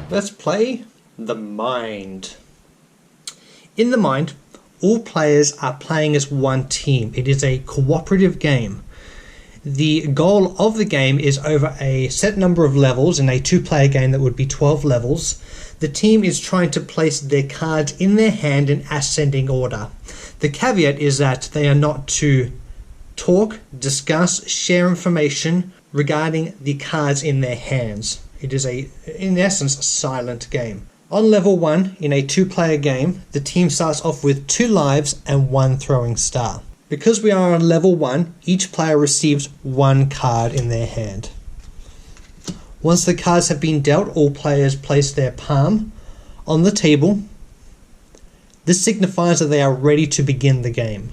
Let's play The Mind. In The Mind, all players are playing as one team. It is a cooperative game. The goal of the game is over a set number of levels. In a two-player game, that would be 12 levels. The team is trying to place their cards in their hand in ascending order. The caveat is that they are not to talk, discuss, share information regarding the cards in their hands. It is in essence, a silent game. On level 1, in a two-player game, the team starts off with 2 lives and 1 throwing star. Because we are on level 1, each player receives 1 card in their hand. Once the cards have been dealt, all players place their palm on the table. This signifies that they are ready to begin the game.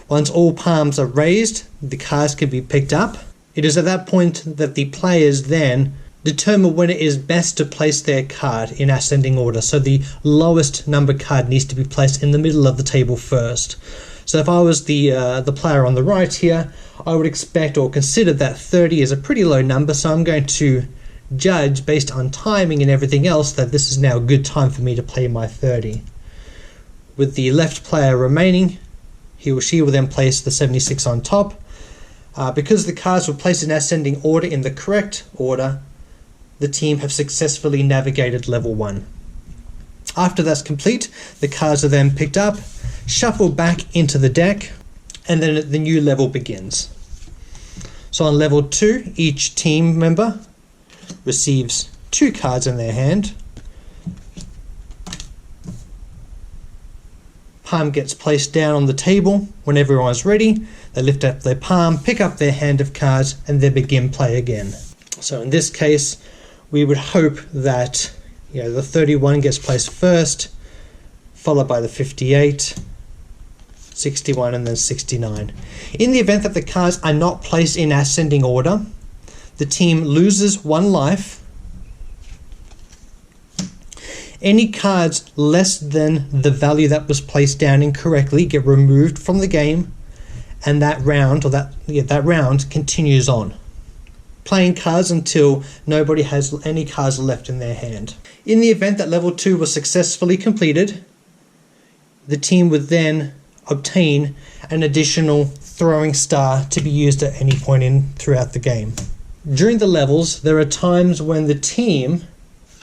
Once all palms are raised, the cards can be picked up. It is at that point that the players then determine when it is best to place their card in ascending order. So the lowest number card needs to be placed in the middle of the table first. So if I was the player on the right here, I would expect or consider that 30 is a pretty low number, so I'm going to judge based on timing and everything else that this is now a good time for me to play my 30. With the left player remaining, he or she will then place the 76 on top. Because the cards were placed in ascending order in the correct order, the team have successfully navigated level 1. After that's complete, the cards are then picked up, shuffled back into the deck, and then the new level begins. So on level 2, each team member receives 2 cards in their hand. Palm gets placed down on the table. When everyone's ready, they lift up their palm, pick up their hand of cards, and they begin play again. So in this case, we would hope that the 31 gets placed first, followed by the 58, 61, and then 69. In the event that the cards are not placed in ascending order, the team loses 1 life. Any cards less than the value that was placed down incorrectly get removed from the game, and that round continues on, playing cards until nobody has any cards left in their hand. In the event that level 2 was successfully completed, the team would then obtain an additional throwing star to be used at any point throughout the game. During the levels, there are times when the team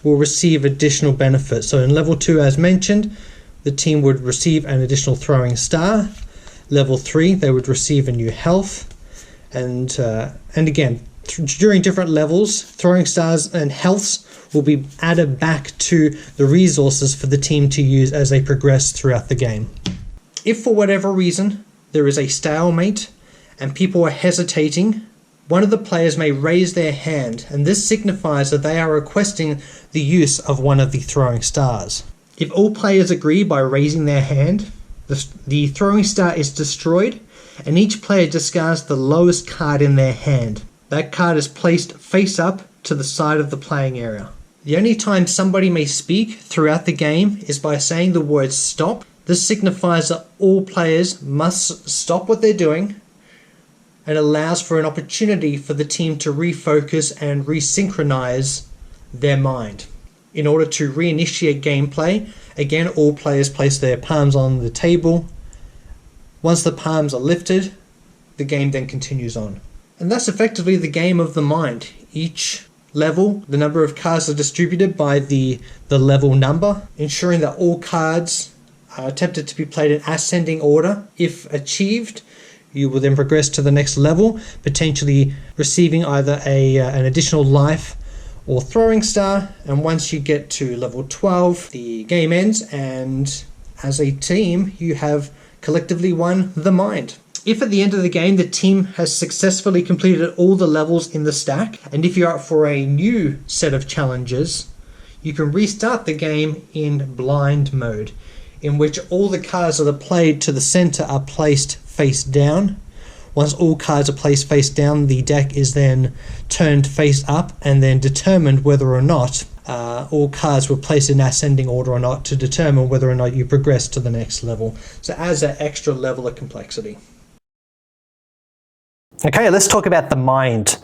will receive additional benefits. So in level 2, as mentioned, the team would receive an additional throwing star. Level 3, they would receive a new health. And again, during different levels, throwing stars and healths will be added back to the resources for the team to use as they progress throughout the game. If for whatever reason there is a stalemate and people are hesitating, one of the players may raise their hand, and this signifies that they are requesting the use of one of the throwing stars. If all players agree by raising their hand, the throwing star is destroyed, and each player discards the lowest card in their hand. That card is placed face up to the side of the playing area. The only time somebody may speak throughout the game is by saying the word stop. This signifies that all players must stop what they're doing and allows for an opportunity for the team to refocus and resynchronize their mind. In order to reinitiate gameplay, again, all players place their palms on the table. Once the palms are lifted, the game then continues on. And that's effectively the game of the mind. Each level, the number of cards are distributed by the level number, ensuring that all cards are attempted to be played in ascending order. If achieved, you will then progress to the next level, potentially receiving either an additional life or throwing star. And once you get to level 12, the game ends, and as a team, you have collectively won the mind. If at the end of the game the team has successfully completed all the levels in the stack, and if you're up for a new set of challenges, you can restart the game in blind mode, in which all the cards that are played to the center are placed face down. Once all cards are placed face down, the deck is then turned face up and then determined whether or not all cards were placed in ascending order or not, to determine whether or not you progress to the next level. So it adds that extra level of complexity. Okay, let's talk about the mind.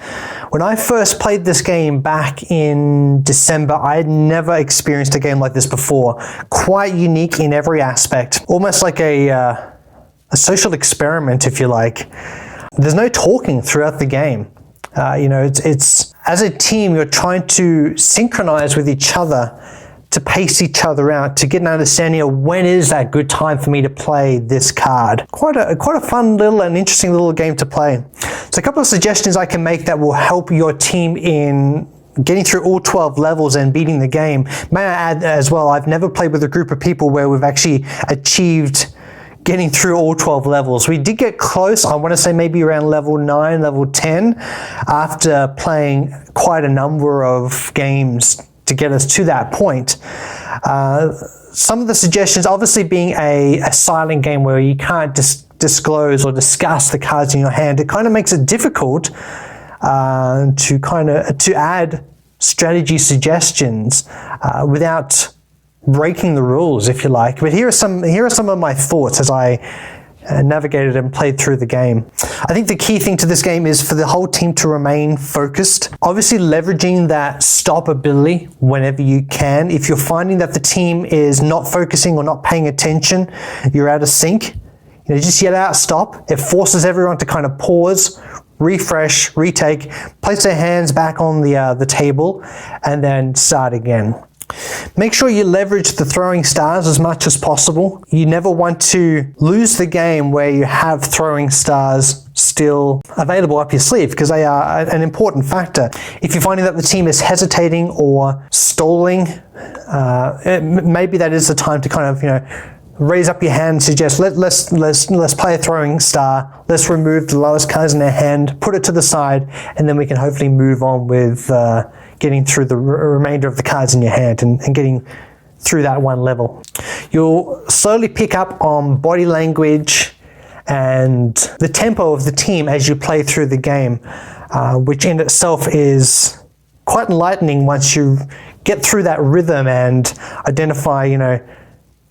When I first played this game back in December, I had never experienced a game like this before. Quite unique in every aspect, almost like a social experiment, if you like. There's no talking throughout the game. It's as a team, you're trying to synchronize with each other to pace each other out, to get an understanding of when is that good time for me to play this card. Quite a fun little and interesting little game to play. So a couple of suggestions I can make that will help your team in getting through all 12 levels and beating the game. May I add as well, I've never played with a group of people where we've actually achieved getting through all 12 levels. We did get close, I want to say maybe around level 9, level 10, after playing quite a number of games to get us to that point. Some of the suggestions, obviously being a silent game where you can't disclose or discuss the cards in your hand, it kind of makes it difficult to add strategy suggestions without breaking the rules, if you like. But here are some of my thoughts as I navigated and played through the game. I think the key thing to this game is for the whole team to remain focused. Obviously leveraging that stop ability whenever you can. If you're finding that the team is not focusing or not paying attention, you're out of sync, just yell out stop. It forces everyone to kind of pause, refresh, retake, place their hands back on the table, and then start again. Make sure you leverage the throwing stars as much as possible. You never want to lose the game where you have throwing stars still available up your sleeve, because they are an important factor. If you're finding that the team is hesitating or stalling, maybe that is the time to kind of, raise up your hand and suggest, let's play a throwing star. Let's remove the lowest cards in their hand, put it to the side, and then we can hopefully move on with getting through the remainder of the cards in your hand and getting through that one level. You'll slowly pick up on body language and the tempo of the team as you play through the game, which in itself is quite enlightening once you get through that rhythm and identify,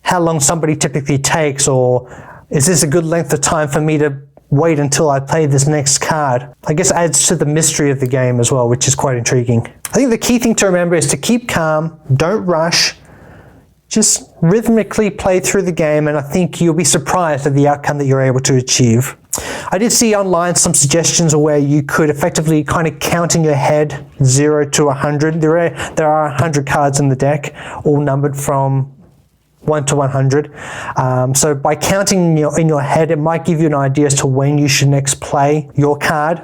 how long somebody typically takes, or is this a good length of time for me to wait until I play this next card? I guess adds to the mystery of the game as well, which is quite intriguing. I think the key thing to remember is to keep calm, don't rush, just rhythmically play through the game, and I think you'll be surprised at the outcome that you're able to achieve. I did see online some suggestions where you could effectively kind of count in your head 0 to 100. There are 100 cards in the deck, all numbered from 1 to 100. So by counting in your head, it might give you an idea as to when you should next play your card.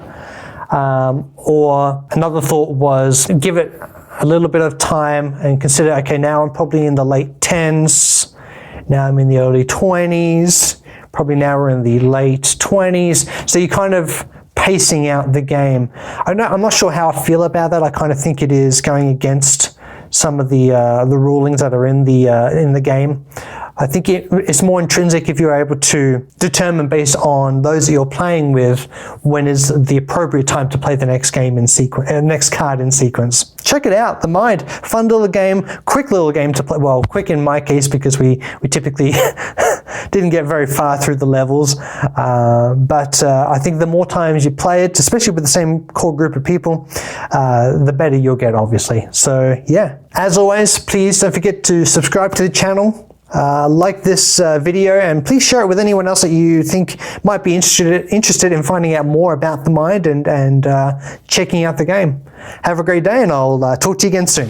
Or another thought was give it a little bit of time and consider, okay, now I'm probably in the late 10s, now I'm in the early 20s, probably now we're in the late 20s. So you're kind of pacing out the game. I'm not sure how I feel about that. I kind of think it is going against some of the rulings that are in the game. I think it's more intrinsic if you're able to determine based on those that you're playing with when is the appropriate time to play the next game in sequence, next card in sequence. Check it out, The Mind. Fun little game, quick little game to play. Well, quick in my case because we typically didn't get very far through the levels. But I think the more times you play it, especially with the same core group of people, the better you'll get, obviously. So yeah, as always, please don't forget to subscribe to the channel. Like this video, and please share it with anyone else that you think might be interested in finding out more about The Mind and checking out the game. Have a great day, and I'll talk to you again soon.